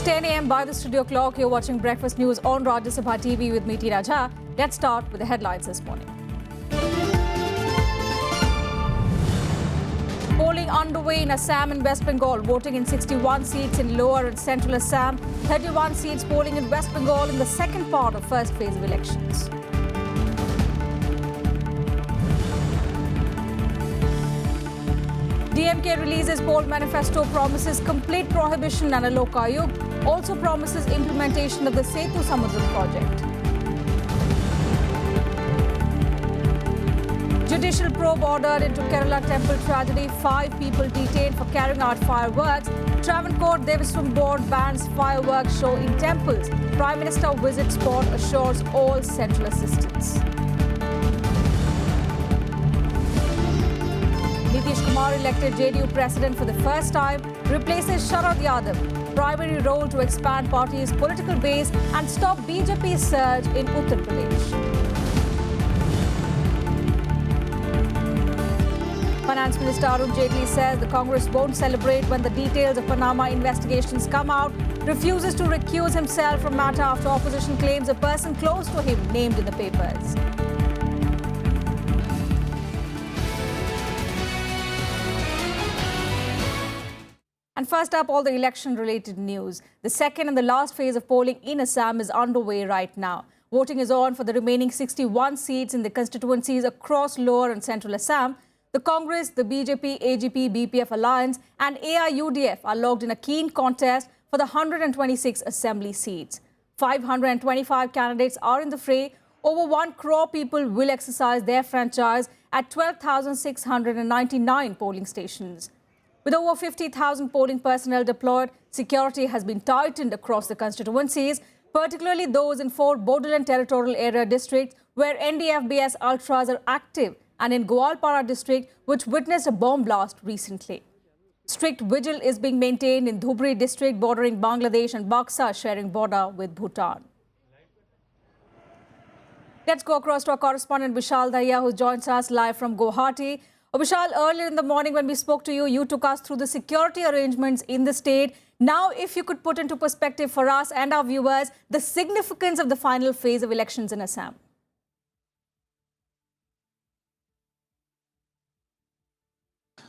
10 a.m. by the studio clock. You're watching Breakfast News on Rajya Sabha TV with me, Tina Jha. Let's start with the headlines this morning. Polling underway in Assam and West Bengal, voting in 61 seats in Lower and Central Assam, 31 seats polling in West Bengal in the second part of first phase of elections. DMK releases poll manifesto, promises complete prohibition and a Lok Ayog, also promises implementation of the Setu Samudram project. Judicial probe ordered into Kerala temple tragedy, 5 people detained for carrying out fireworks. Travancore Devaswam Board bans fireworks show in temples. Prime Minister visits spot, assures all central assistance. Nitish Kumar elected JDU president for the first time, replaces Sharad Yadav. Primary role to expand party's political base and stop BJP's surge in Uttar Pradesh. Finance Minister Arun Jaitley says the Congress won't celebrate when the details of Panama investigations come out, refuses to recuse himself from matter after opposition claims a person close to him named in the papers. And first up, all the election-related news. The second and the last phase of polling in Assam is underway right now. Voting is on for the remaining 61 seats in the constituencies across Lower and Central Assam. The Congress, the BJP, AGP, BPF alliance and AIUDF are locked in a keen contest for the 126 assembly seats. 525 candidates are in the fray. Over 1 crore people will exercise their franchise at 12,699 polling stations. With over 50,000 polling personnel deployed, security has been tightened across the constituencies, particularly those in 4 Bodoland territorial area districts where NDFBS ultras are active, and in Goalpara district, which witnessed a bomb blast recently. Strict vigil is being maintained in Dhubri district bordering Bangladesh and Baksa sharing border with Bhutan. Let's go across to our correspondent Vishal Dahiya, who joins us live from Guwahati. Vishal, earlier in the morning when we spoke to you, you took us through the security arrangements in the state. Now, if you could put into perspective for us and our viewers the significance of the final phase of elections in Assam.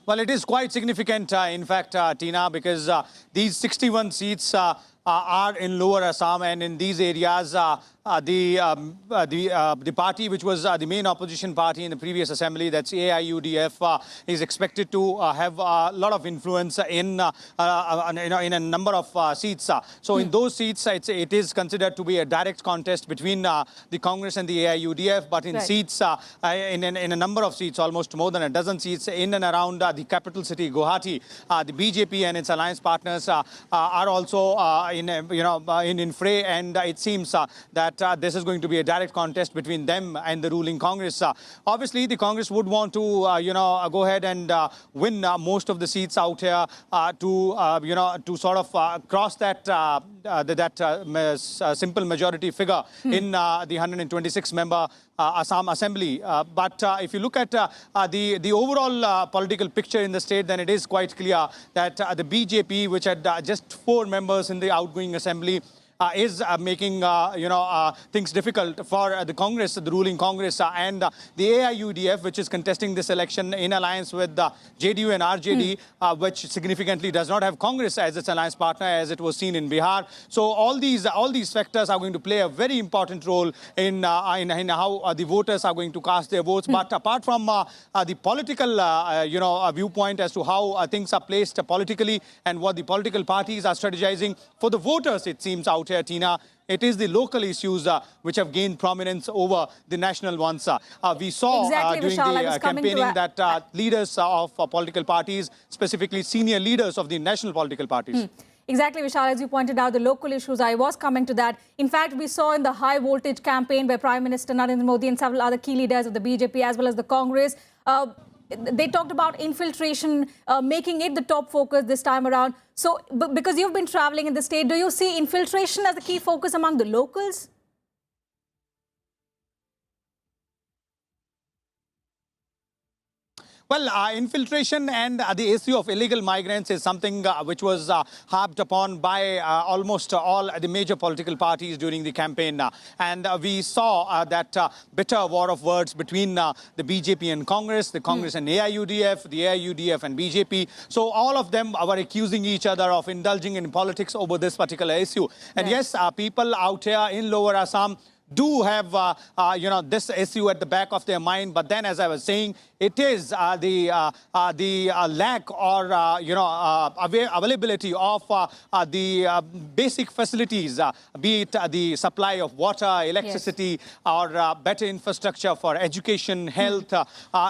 Well, it is quite significant, in fact, Tina, because these 61 seats are in Lower Assam, and in these areas, the party which was the main opposition party in the previous assembly, that's AIUDF, is expected to have a lot of influence in a number of seats. So in those seats, it is considered to be a direct contest between the Congress and the AIUDF. But in seats, in a number of seats, almost more than a dozen seats in and around the capital city, Guwahati, the BJP and its alliance partners are also in fray, and it seems that this is going to be a direct contest between them and the ruling Congress. Obviously, the Congress would want to, go ahead and win most of the seats out here to sort of cross that simple majority figure in the 126-member Assam Assembly. But if you look at the overall political picture in the state, then it is quite clear that the BJP, which had just 4 members in the outgoing assembly, is making things difficult for the Congress, the ruling Congress, and the AIUDF, which is contesting this election in alliance with JDU and RJD, which significantly does not have Congress as its alliance partner, as it was seen in Bihar. So all these factors are going to play a very important role in how the voters are going to cast their votes. But apart from the political viewpoint as to how things are placed politically and what the political parties are strategizing, for the voters, it seems out here, Tina, it is the local issues which have gained prominence over the national ones. We saw during the campaigning that leaders of political parties, specifically senior leaders of the national political parties. Exactly, Vishal, as you pointed out, the local issues, I was coming to that. In fact, we saw in the high voltage campaign where Prime Minister Narendra Modi and several other key leaders of the BJP as well as the Congress, they talked about infiltration, making it the top focus this time around. So, because you've been traveling in the state, do you see infiltration as the key focus among the locals? Well, infiltration and the issue of illegal migrants is something which was harped upon by almost all the major political parties during the campaign. And we saw that bitter war of words between the BJP and Congress, the Congress and AIUDF, the AIUDF and BJP. So all of them were accusing each other of indulging in politics over this particular issue. And yes, people out here in Lower Assam do have, this issue at the back of their mind. But then, as I was saying, it is the lack or, availability of the basic facilities, be it the supply of water, electricity, or better infrastructure for education, health.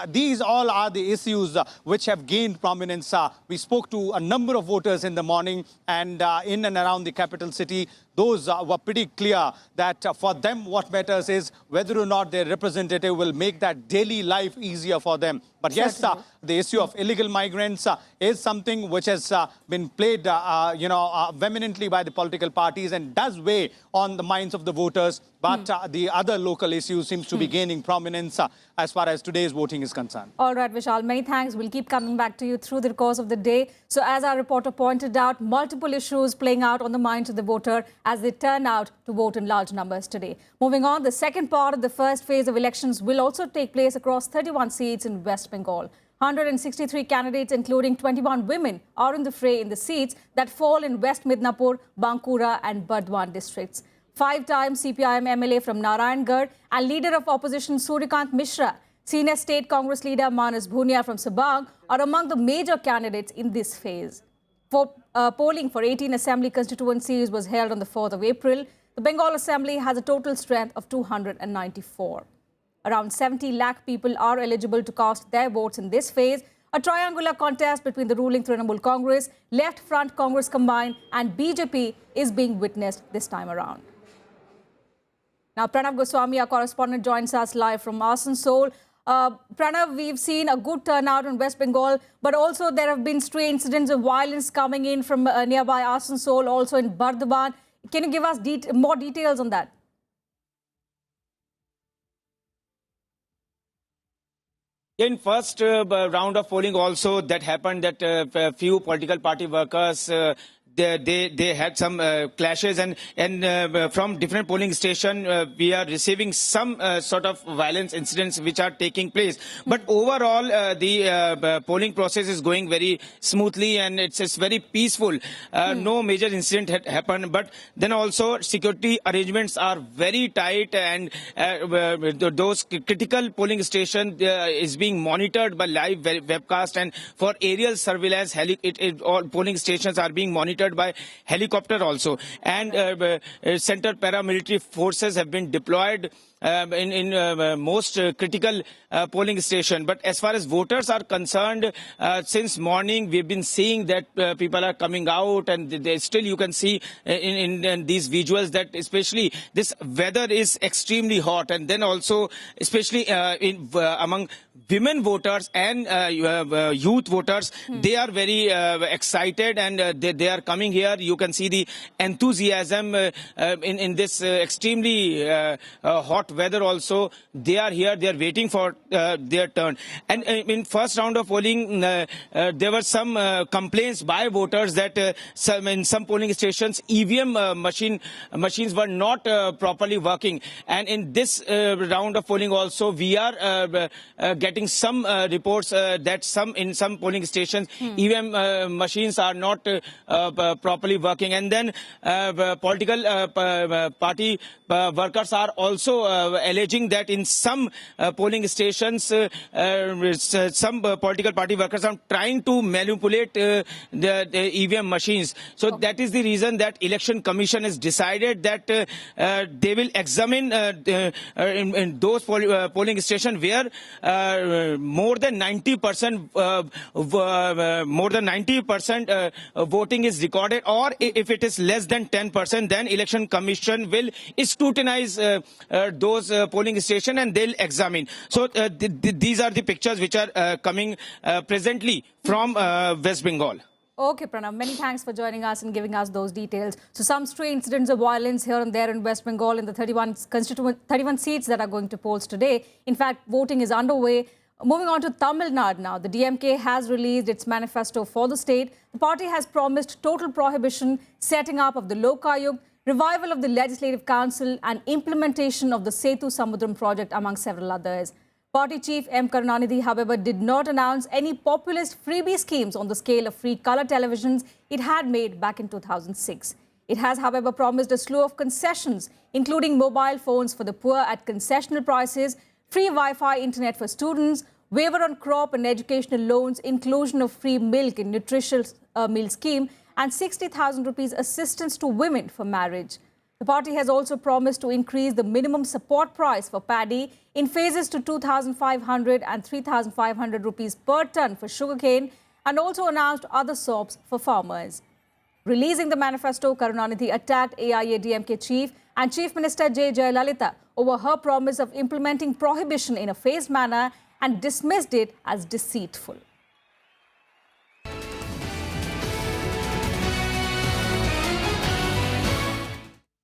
These all are the issues which have gained prominence. We spoke to a number of voters in the morning and in and around the capital city. Those were pretty clear that for them what matters is whether or not their representative will make that daily life easier for them. But yes, the issue of illegal migrants is something which has been played, vehemently by the political parties and does weigh on the minds of the voters. But the other local issues seems to be gaining prominence as far as today's voting is concerned. All right, Vishal, many thanks. We'll keep coming back to you through the course of the day. So as our reporter pointed out, multiple issues playing out on the minds of the voter as they turn out to vote in large numbers today. Moving on, the second part of the first phase of elections will also take place across 31 seats in West Bengal. 163 candidates, including 21 women, are in the fray in the seats that fall in West Midnapur, Bankura and Burdwan districts. Five-time CPIM MLA from Narayangarh and leader of opposition Suryakant Mishra, senior state Congress leader Manas Bhunia from Sabang are among the major candidates in this phase. Polling for 18 assembly constituencies was held on the 4th of April. The Bengal Assembly has a total strength of 294. Around 70 lakh people are eligible to cast their votes in this phase. A triangular contest between the ruling Trinamool Congress, Left Front Congress Combined and BJP is being witnessed this time around. Now, Pranav Goswami, our correspondent, joins us live from Asansol. Pranav, we've seen a good turnout in West Bengal, but also there have been stray incidents of violence coming in from nearby Asansol, also in Burdwan. Can you give us more details on that? In first round of polling also that happened that a few political party workers they had some clashes and from different polling station we are receiving some sort of violence incidents which are taking place. But overall the polling process is going very smoothly and it's very peaceful. No major incident had happened. But then also security arrangements are very tight and those critical polling station is being monitored by live webcast, and for aerial surveillance all polling stations are being monitored by helicopter also, and center paramilitary forces have been deployed in most critical polling station. But as far as voters are concerned, since morning we've been seeing that people are coming out, and still you can see in these visuals that especially this weather is extremely hot, and then also especially among women voters and youth voters, they are very excited and they are coming here. You can see the enthusiasm in this extremely hot weather also. They are here, they are waiting for their turn. And in first round of polling, there were some complaints by voters that in some polling stations, EVM machines were not properly working. And in this round of polling also, we are getting some reports that in some polling stations, EVM machines are not properly working. And then political party workers are also alleging that in some polling stations, some political party workers are trying to manipulate the EVM machines. So that is the reason that Election Commission has decided that they will examine in those polling stations where more than 90% voting is recorded, or if it is less than 10%, then Election Commission will scrutinize those polling stations and they'll examine. So these are the pictures which are coming presently from West Bengal. Okay, Pranav, many thanks for joining us and giving us those details. So some stray incidents of violence here and there in West Bengal in the 31 seats that are going to polls today. In fact, voting is underway. Moving on to Tamil Nadu now, the DMK has released its manifesto for the state. The party has promised total prohibition, setting up of the Lokayuk, revival of the Legislative Council and implementation of the Setu Samudram project, among several others. Party chief M. Karunanidhi, however, did not announce any populist freebie schemes on the scale of free colour televisions it had made back in 2006. It has, however, promised a slew of concessions, including mobile phones for the poor at concessional prices, free Wi-Fi internet for students, waiver on crop and educational loans, inclusion of free milk in nutritious meal scheme, and 60,000 rupees assistance to women for marriage. The party has also promised to increase the minimum support price for paddy in phases to 2,500 and 3,500 rupees per ton for sugarcane, and also announced other sops for farmers. Releasing the manifesto, Karunanidhi attacked AIADMK chief and Chief Minister J. Jayalalitha over her promise of implementing prohibition in a phased manner and dismissed it as deceitful.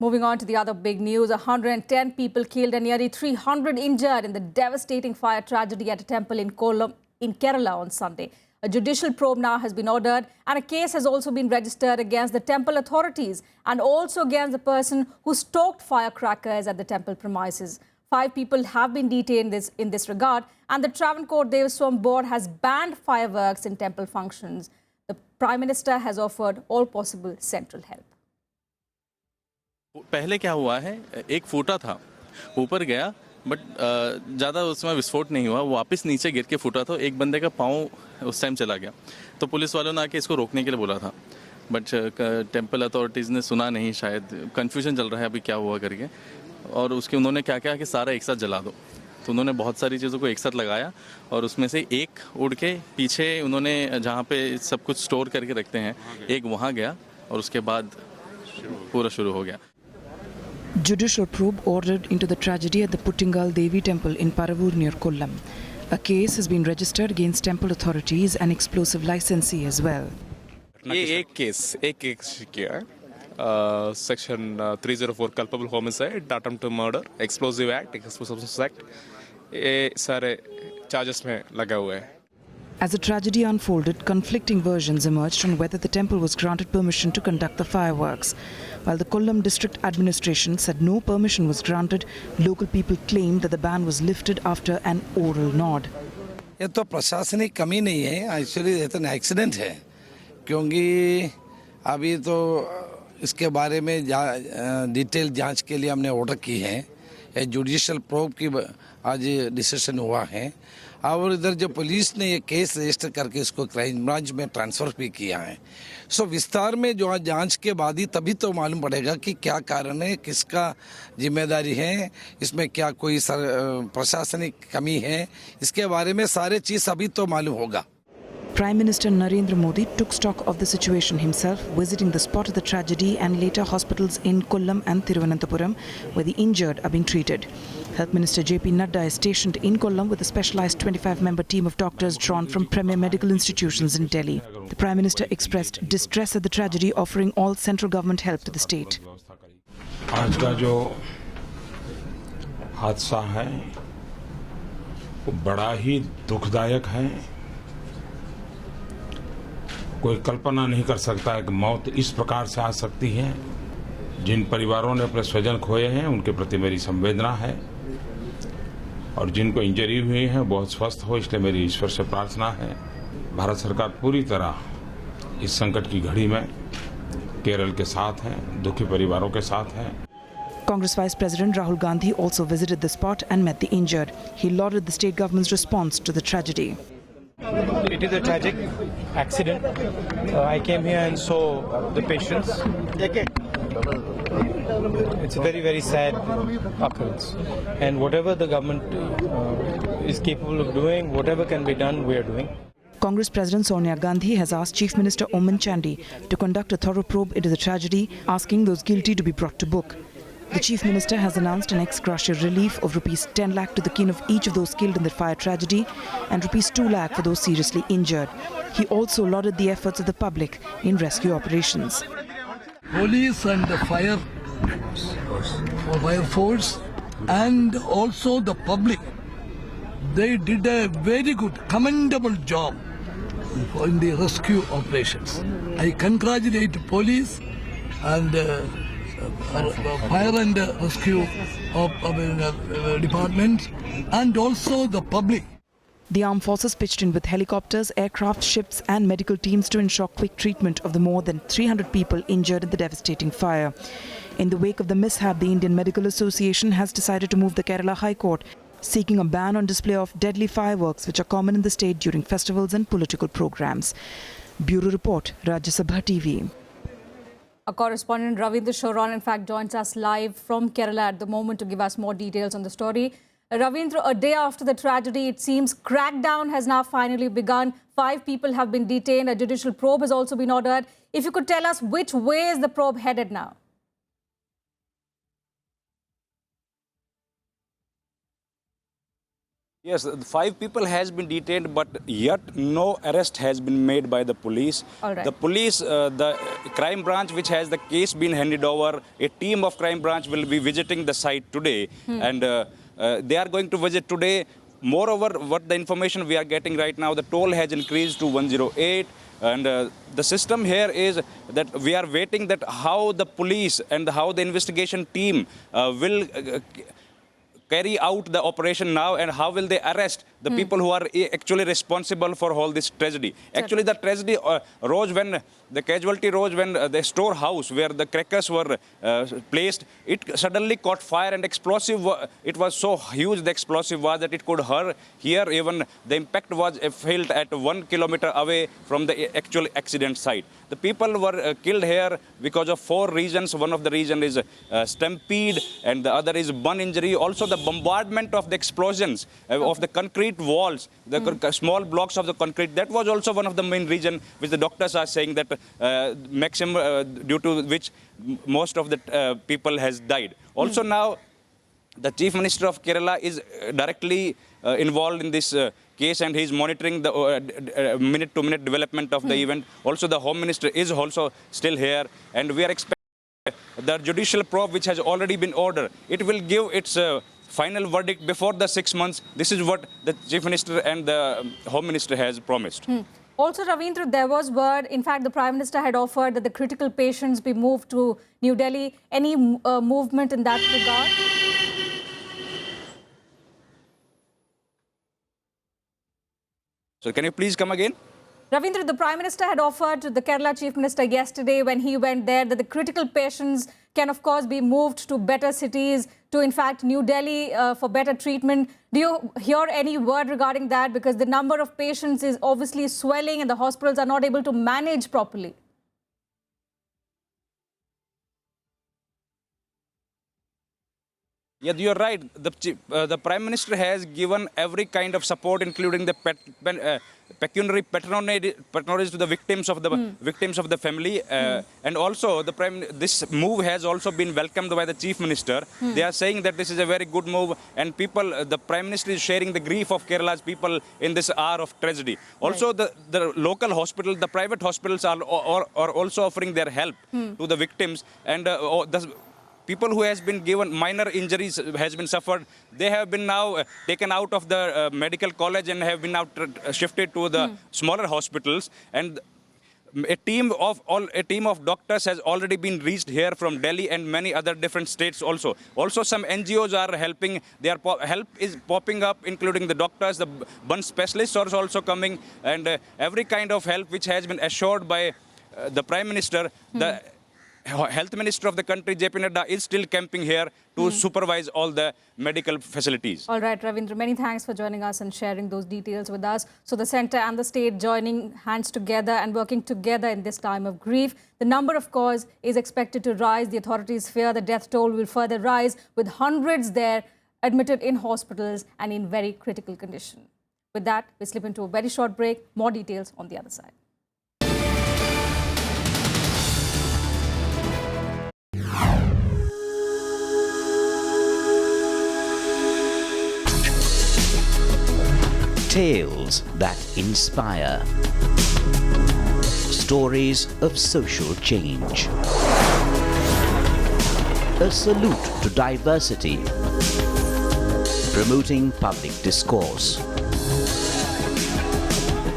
Moving on to the other big news, 110 people killed and nearly 300 injured in the devastating fire tragedy at a temple in Kollam in Kerala on Sunday. A judicial probe now has been ordered and a case has also been registered against the temple authorities and also against the person who stoked firecrackers at the temple premises. 5 people have been detained in this regard, and the Travancore Devaswam Board has banned fireworks in temple functions. The Prime Minister has offered all possible central help. पहले क्या हुआ है, एक फूटा था, ऊपर गया but ज़्यादा उसमें विस्फोट नहीं हुआ, वो वापस नीचे गिर के फूटा था, एक बंदे का पाँव उस टाइम चला गया, तो पुलिस वालों ने आके इसको रोकने के लिए बोला था, बट टेम्पल अथॉरिटीज़ ने सुना नहीं, शायद कन्फ्यूजन चल रहा है अभी क्या हुआ करके, और उसके उन्होंने क्या किया कि सारा एक साथ जला दो, तो उन्होंने बहुत सारी चीज़ों को एक साथ लगाया और उसमें से एक उड़ के पीछे उन्होंने जहाँ पे सब कुछ स्टोर करके रखते हैं, एक वहाँ गया और उसके बाद पूरा शुरू हो गया. Judicial probe ordered into the tragedy at the Puttingal Devi temple in Paravur near Kollam. A case has been registered against temple authorities and explosive licensee as well. ये एक केस किया है, section 304 culpable homicide, attempt to murder, explosive act, explosive act, ये सारे charges में लगा हुआ है. As the tragedy unfolded, conflicting versions emerged on whether the temple was granted permission to conduct the fireworks. While the Kollam district administration said no permission was granted, local people claimed that the ban was lifted after an oral nod. ये तो प्रशासनिक कमी नहीं है, actually ये तो accident है, क्योंकि अभी तो इसके बारे में डिटेल जांच के लिए हमने ऑर्डर की है, जुडिशियल प्रोब की आज डिसीजन हुआ है, और इधर जो पुलिस ने ये केस रजिस्टर करके इसको क्राइम ब्रांच में ट्रांसफ़र भी किया है. सो विस्तार में जो जांच के बाद ही तभी तो मालूम पड़ेगा कि क्या कारण है, किसका जिम्मेदारी है, इसमें क्या कोई प्रशासनिक कमी है, इसके बारे में सारे चीज़ अभी तो मालूम होगा. Prime Minister Narendra Modi took stock of the situation himself, visiting the spot of the tragedy and later hospitals in Kollam and Thiruvananthapuram, where the injured are being treated. Health Minister JP Nadda is stationed in Kollam with a specialized 25-member team of doctors drawn from premier medical institutions in Delhi. The Prime Minister expressed distress at the tragedy, offering all central government help to the state. आज का जो हादसा है वो बड़ा ही दुखदायक है. कोई कल्पना नहीं कर सकता है कि मौत इस प्रकार से आ सकती है. जिन परिवारों ने अपने स्वजन खोए हैं उनके प्रति मेरी संवेदना है, और जिनको इंजरी हुई है बहुत स्वस्थ हो, इसलिए मेरी ईश्वर से प्रार्थना है. भारत सरकार पूरी तरह इस संकट की घड़ी में केरल के साथ है, दुखी परिवारों के साथ है. Congress Vice President Rahul Gandhi also visited the spot and met the injured. He lauded the state government's response to the tragedy. It is a tragic accident. I came here and saw the patients. It's a very, very sad occurrence. And whatever the government is capable of doing, whatever can be done, we are doing. Congress President Sonia Gandhi has asked Chief Minister Oommen Chandy to conduct a thorough probe into the tragedy, asking those guilty to be brought to book. The Chief Minister has announced an ex gratia relief of rupees 10 lakh to the kin of each of those killed in the fire tragedy and rupees 2 lakh for those seriously injured. He also lauded the efforts of the public in rescue operations. Police and the fire force and also the public, they did a very good, commendable job in the rescue operations. I congratulate police and fire and rescue departments and also the public. The armed forces pitched in with helicopters, aircraft, ships and medical teams to ensure quick treatment of the more than 300 people injured in the devastating fire. In the wake of the mishap, the Indian Medical Association has decided to move the Kerala High Court, seeking a ban on display of deadly fireworks which are common in the state during festivals and political programs. Bureau Report, Rajya Sabha TV. Our correspondent Ravindra Shoran, in fact, joins us live from Kerala at the moment to give us more details on the story. Ravindra, a day after the tragedy, it seems crackdown has now finally begun. 5 people have been detained. A judicial probe has also been ordered. If you could tell us which way is the probe headed now? Yes, 5 people has been detained, but yet no arrest has been made by the police. All right. The police, the crime branch which has the case been handed over, a team of crime branch will be visiting the site today. And they are going to visit today. Moreover, what the information we are getting right now, the toll has increased to 108. And the system here is that we are waiting that how the police and how the investigation team will carry out the operation now, and how will they arrest the people who are actually responsible for all this tragedy. Actually, the tragedy rose when the casualty rose when the storehouse where the crackers were placed, it suddenly caught fire, and explosive, it was so huge, the explosive was that it could hurt here. Even the impact was felt at 1 kilometer away from the actual accident site. The people were killed here because of 4 reasons. One of the reasons is stampede, and the other is burn injury. Also, the bombardment of the explosions of the concrete walls, the small blocks of the concrete. That was also one of the main reasons which the doctors are saying that maximum due to which most of the people has died. Also now, the Chief Minister of Kerala is directly involved in this case, and he is monitoring the minute-to-minute development of the event. Also, the Home Minister is also still here, and we are expecting the judicial probe, which has already been ordered. It will give its final verdict before the 6 months. This is what the Chief Minister and the Home Minister has promised. Also, Ravindra, there was word, in fact, the Prime Minister had offered that the critical patients be moved to New Delhi. Any movement in that regard? So can you please come again? Ravindra, the Prime Minister had offered to the Kerala Chief Minister yesterday when he went there that the critical patients can, of course, be moved to better cities, to, in fact, New Delhi for better treatment. Do you hear any word regarding that? Because the number of patients is obviously swelling and the hospitals are not able to manage properly. Yeah, you're right. The Prime Minister has given every kind of support, including the pecuniary patronage to the victims of the family, and also this move has also been welcomed by the Chief Minister. They are saying that this is a very good move, and the Prime Minister is sharing the grief of Kerala's people in this hour of tragedy. Also, the local hospital, the private hospitals are also offering their help to the victims, and people who has been given minor injuries has been suffered. They have been now taken out of the medical college and have been now shifted to the smaller hospitals. And a team of doctors has already been reached here from Delhi and many other different states also. Also, some NGOs are helping. Their help is popping up, including the doctors, the burn specialists are also coming, and every kind of help which has been assured by the Prime Minister. The Health Minister of the country, JP Nadda, is still camping here to supervise all the medical facilities. All right, Ravindra, many thanks for joining us and sharing those details with us. So the centre and the state joining hands together and working together in this time of grief. The number, of course, is expected to rise. The authorities fear the death toll will further rise, with hundreds there admitted in hospitals and in very critical condition. With that, we slip into a very short break. More details on the other side. Tales that inspire. Stories of social change. A salute to diversity. promoting public discourse.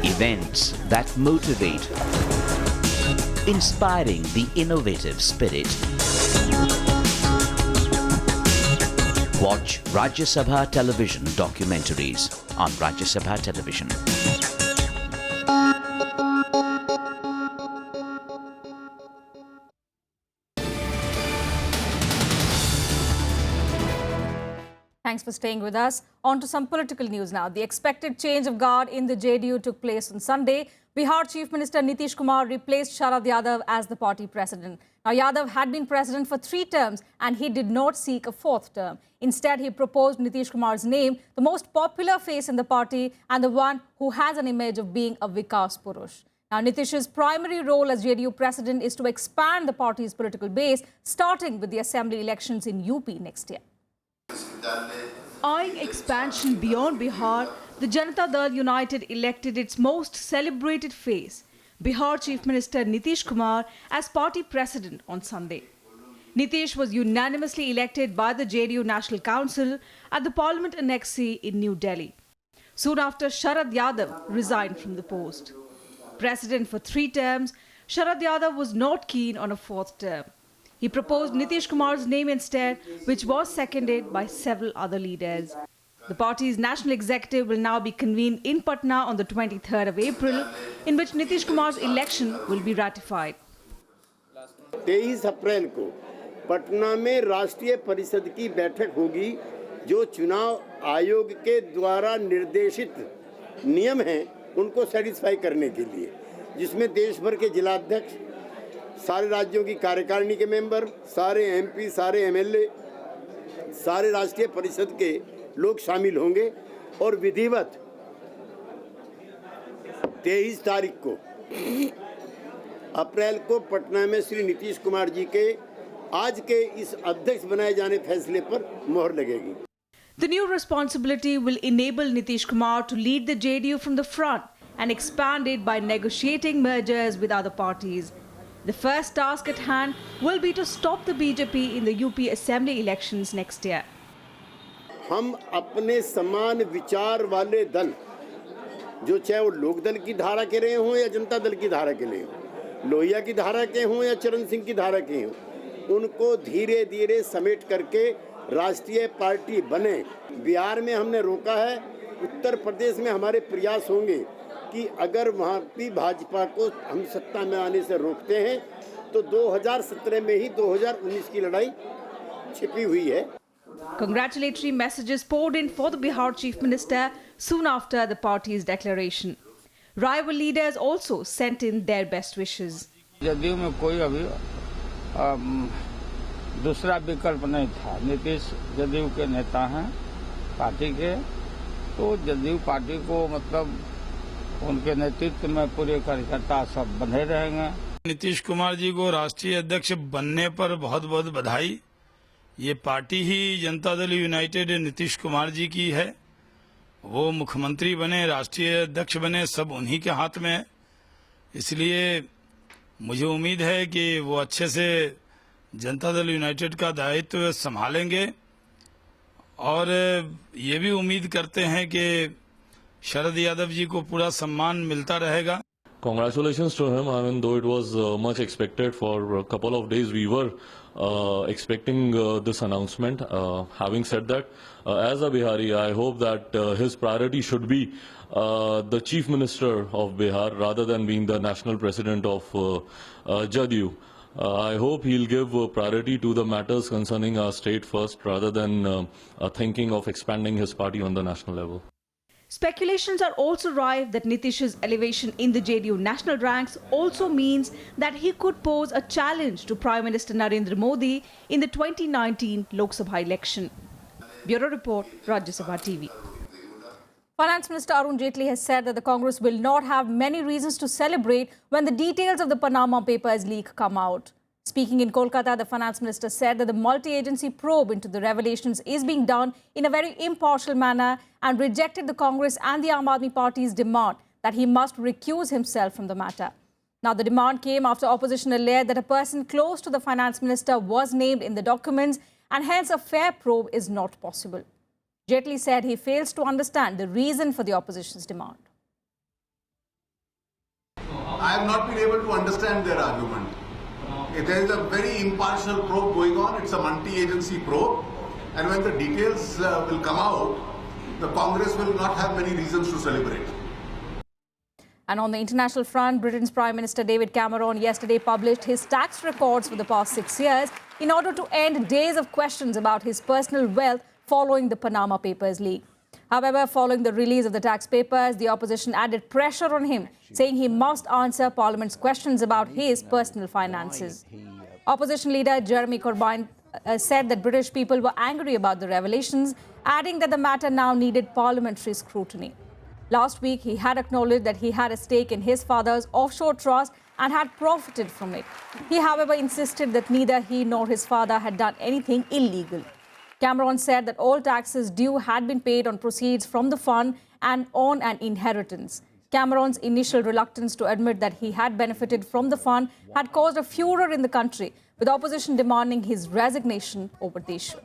Events that motivate, inspiring the innovative spirit. Watch Rajya Sabha television documentaries on Rajya Sabha television. Thanks for staying with us. On to some political news now. The expected change of guard in the JDU took place on Sunday. Bihar Chief Minister Nitish Kumar replaced Sharad Yadav as the party president. Now, Yadav had been president for 3 terms and he did not seek a 4th term. Instead, he proposed Nitish Kumar's name, the most popular face in the party and the one who has an image of being a Vikas Purush. Now, Nitish's primary role as JDU president is to expand the party's political base, starting with the assembly elections in UP next year. Eyeing expansion beyond Bihar, the Janata Dal United elected its most celebrated face, Bihar Chief Minister Nitish Kumar, as party president on Sunday. Nitish was unanimously elected by the JDU National Council at the Parliament Annexi in New Delhi. Soon after, Sharad Yadav resigned from the post. President for 3 terms, Sharad Yadav was not keen on a 4th term. He proposed Nitish Kumar's name instead, which was seconded by several other leaders. The party's national executive will now be convened in Patna on the 23rd of April, in which Nitish Kumar's election will be ratified. 23 अप्रैल को पटना में राष्ट्रीय परिषद की बैठक होगी, जो चुनाव आयोग के द्वारा निर्देशित नियम हैं उनको सेटिस्फाई करने के लिए, जिसमें देश भर के जिलाध्यक्ष, सारे राज्यों की कार्यकारिणी के मेंबर, सारे एमपी, सारे एमएलए, सारे राष्ट्रीय परिषद के लोग शामिल होंगे और विधिवत 23 तारीख को अप्रैल को पटना में श्री नीतीश कुमार जी के आज के इस अध्यक्ष बनाए जाने फैसले पर मोहर लगेगी. The new responsibility will enable Nitish Kumar to lead the JDU from the front and expand it by negotiating mergers with other parties. The first task at hand will be to stop the BJP in the UP Assembly elections next year. हम अपने समान विचार वाले दल, जो चाहे वो लोक दल की धारा के रहे हों या जनता दल की धारा के रहे हों, लोहिया की धारा के हों या चरण सिंह की धारा के हों, उनको धीरे धीरे समेट करके राष्ट्रीय पार्टी बने. बिहार में हमने रोका है, उत्तर प्रदेश में हमारे प्रयास होंगे कि अगर वहाँ भी भाजपा को हम सत्ता में आने से रोकते हैं तो 2017 में ही 2019 की लड़ाई छिपी हुई है. Congratulatory messages poured in for the Bihar Chief Minister soon after the party's declaration. Rival leaders also sent in their best wishes. JDU में कोई अभी दूसरा विकल्प नहीं था. नीतीश जदयू के नेता हैं पार्टी के, तो जदयू पार्टी को मतलब उनके नेतृत्व में पूरे कार्यकर्ता सब बंधे रहेंगे. नीतीश कुमार जी को राष्ट्रीय अध्यक्ष बनने पर बहुत बहुत बधाई. ये पार्टी ही जनता दल यूनाइटेड नीतीश कुमार जी की है. वो मुख्यमंत्री बने, राष्ट्रीय अध्यक्ष बने, सब उन्हीं के हाथ में है. इसलिए मुझे उम्मीद है कि वो अच्छे से जनता दल यूनाइटेड का दायित्व संभालेंगे और ये भी उम्मीद करते हैं कि शरद यादव जी को पूरा सम्मान मिलता रहेगा. Congratulations to him. I mean, though it was much expected for a couple of days, we were expecting this announcement. Having said that, as a Bihari, I hope that his priority should be the Chief Minister of Bihar rather than being the National President of JDU. I hope he'll give priority to the matters concerning our state first rather than thinking of expanding his party on the national level. Speculations are also rife that Nitish's elevation in the JDU national ranks also means that he could pose a challenge to Prime Minister Narendra Modi in the 2019 Lok Sabha election. Bureau Report, Rajya Sabha TV. Finance Minister Arun Jaitley has said that the Congress will not have many reasons to celebrate when the details of the Panama Papers leak come out. Speaking in Kolkata, the Finance Minister said that the multi-agency probe into the revelations is being done in a very impartial manner and rejected the Congress and the Aam Aadmi Party's demand that he must recuse himself from the matter. Now, the demand came after opposition alleged that a person close to the Finance Minister was named in the documents and hence a fair probe is not possible. Jaitley said he fails to understand the reason for the opposition's demand. I have not been able to understand their argument. There is a very impartial probe going on. It's a multi-agency probe. And when the details will come out, the Congress will not have many reasons to celebrate. And on the international front, Britain's Prime Minister David Cameron yesterday published his tax records for the past 6 years in order to end days of questions about his personal wealth following the Panama Papers leak. However, following the release of the tax papers, the opposition added pressure on him, saying he must answer Parliament's questions about his personal finances. Opposition leader Jeremy Corbyn said that British people were angry about the revelations, adding that the matter now needed parliamentary scrutiny. Last week, he had acknowledged that he had a stake in his father's offshore trust and had profited from it. He, however, insisted that neither he nor his father had done anything illegal. Cameron said that all taxes due had been paid on proceeds from the fund and on an inheritance. Cameron's initial reluctance to admit that he had benefited from the fund had caused a furor in the country, with opposition demanding his resignation over the issue.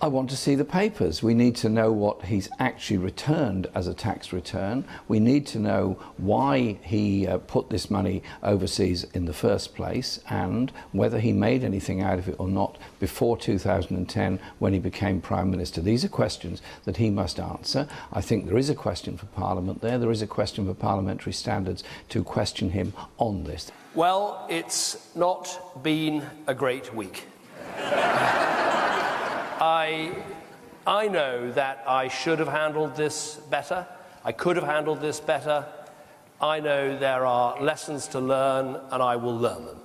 I want to see the papers. We need to know what he's actually returned as a tax return. We need to know why he put this money overseas in the first place and whether he made anything out of it or not before 2010 when he became Prime Minister. These are questions that he must answer. I think there is a question for Parliament there. There is a question for parliamentary standards to question him on this. Well, it's not been a great week. I know that I should have handled this better. I could have handled this better. I know there are lessons to learn, and I will learn them.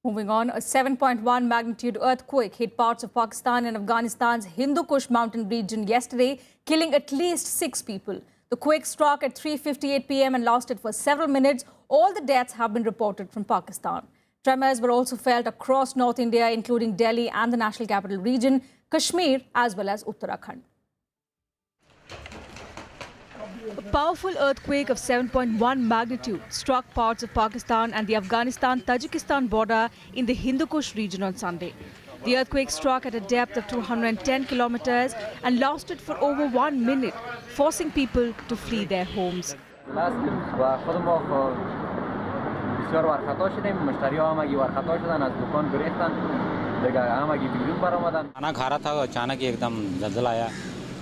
Moving on, a 7.1 magnitude earthquake hit parts of Pakistan and Afghanistan's Hindu Kush mountain region yesterday, killing at least 6 people. The quake struck at 3:58 p.m. and lasted for several minutes. All the deaths have been reported from Pakistan. Tremors were also felt across North India, including Delhi and the National Capital Region, Kashmir, as well as Uttarakhand. A powerful earthquake of 7.1 magnitude struck parts of Pakistan and the Afghanistan-Tajikistan border in the Hindu Kush region on Sunday. The earthquake struck at a depth of 210 kilometers and lasted for over 1 minute, forcing people to flee their homes. بسیار ورخطا شدیم مشتری ها همگی ورخطا شدن از دکان گریختن دیگه همگی بیرون بر آمدن खाना खा रहा था अचानक एकदम जलजला आया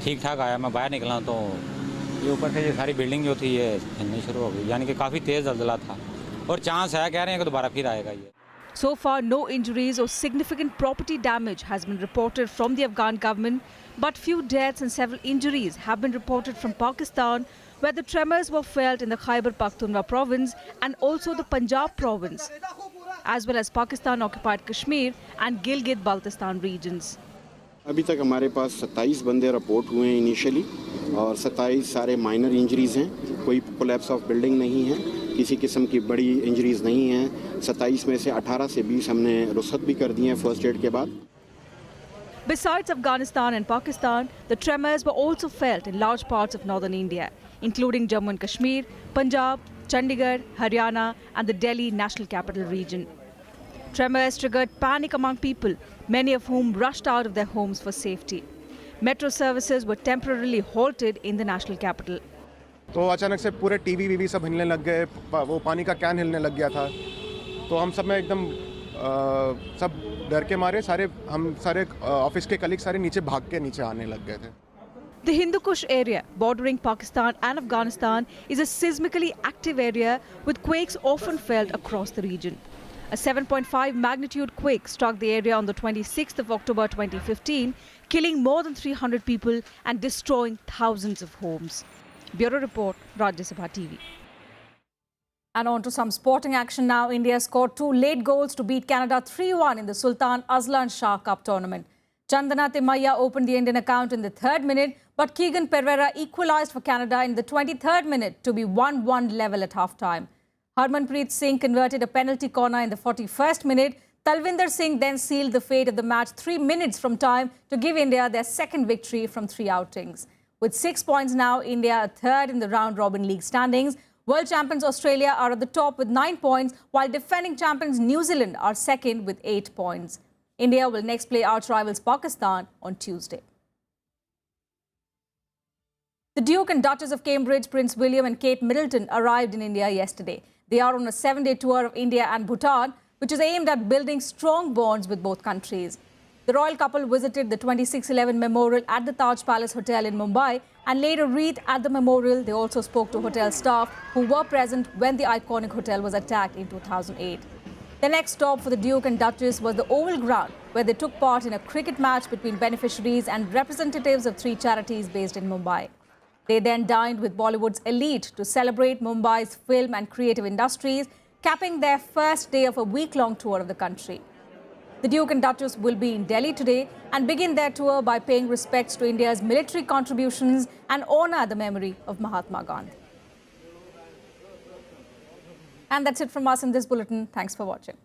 ठीक ठाक आया मैं बाहर निकला तो ये ऊपर से ये सारी बिल्डिंग जो थी ये हिलनी शुरू हो गई यानी कि काफ़ी तेज़ जलजला था और चांस है कह रहे हैं कि दोबारा फिर आएगा ये. So far, no injuries or significant property damage has been reported from the Afghan government, but few deaths and several injuries have been reported from Pakistan, where the tremors were felt in the Khyber Pakhtunkhwa province and also the Punjab province, as well as Pakistan-occupied Kashmir and Gilgit-Baltistan regions. अभी तक हमारे पास 27 बंदे report हुए हैं initially और 27 सारे minor injuries हैं. कोई कोलैप्स ऑफ बिल्डिंग नहीं है, किसी किस्म की बड़ी इंजरीज नहीं हैं. 27 में से 18 से 20 हमने रुखसत भी कर दिए हैं फर्स्ट एड के बाद. Besides Afghanistan and Pakistan, the tremors were also felt in large parts of northern India, including Jammu and Kashmir, Punjab, Chandigarh, Haryana and the Delhi National Capital Region. Tremors triggered panic among people, many of whom rushed out of their homes for safety. Metro services were temporarily halted in the national capital. तो अचानक से पूरे TV वीवी सब हिलने लग गए, वो पानी का कैन हिलने लग गया था, तो हम सब में एकदम सब डर के मारे हम सारे ऑफिस के कलीग सारे नीचे भाग के नीचे आने लग गए थे. The Hindu Kush area, bordering Pakistan and Afghanistan, is a seismically active area with quakes often felt across the region. A 7.5 magnitude quake struck the area on the 26th of October 2015, killing more than 300 people and destroying thousands of homes. Bureau Report, Rajya Sabha TV. And on to some sporting action now. India scored 2 late goals to beat Canada 3-1 in the Sultan Azlan Shah Cup tournament. Chandana Timaya opened the Indian account in the 3rd minute, but Keegan Pereira equalised for Canada in the 23rd minute to be 1-1 level at half-time. Harmanpreet Singh converted a penalty corner in the 41st minute. Talvinder Singh then sealed the fate of the match 3 minutes from time to give India their second victory from 3 outings. With 6 points now, India are 3rd in the round-robin league standings. World champions Australia are at the top with 9 points, while defending champions New Zealand are 2nd with 8 points. India will next play arch rivals Pakistan on Tuesday. The Duke and Duchess of Cambridge, Prince William and Kate Middleton, arrived in India yesterday. They are on a 7-day tour of India and Bhutan, which is aimed at building strong bonds with both countries. The royal couple visited the 2611 memorial at the Taj Palace Hotel in Mumbai and laid a wreath at the memorial. They also spoke to hotel staff who were present when the iconic hotel was attacked in 2008. The next stop for the Duke and Duchess was the Oval Ground, where they took part in a cricket match between beneficiaries and representatives of 3 charities based in Mumbai. They then dined with Bollywood's elite to celebrate Mumbai's film and creative industries, capping their first day of a week-long tour of the country. The Duke and Duchess will be in Delhi today and begin their tour by paying respects to India's military contributions and honour the memory of Mahatma Gandhi. And that's it from us in this bulletin. Thanks for watching.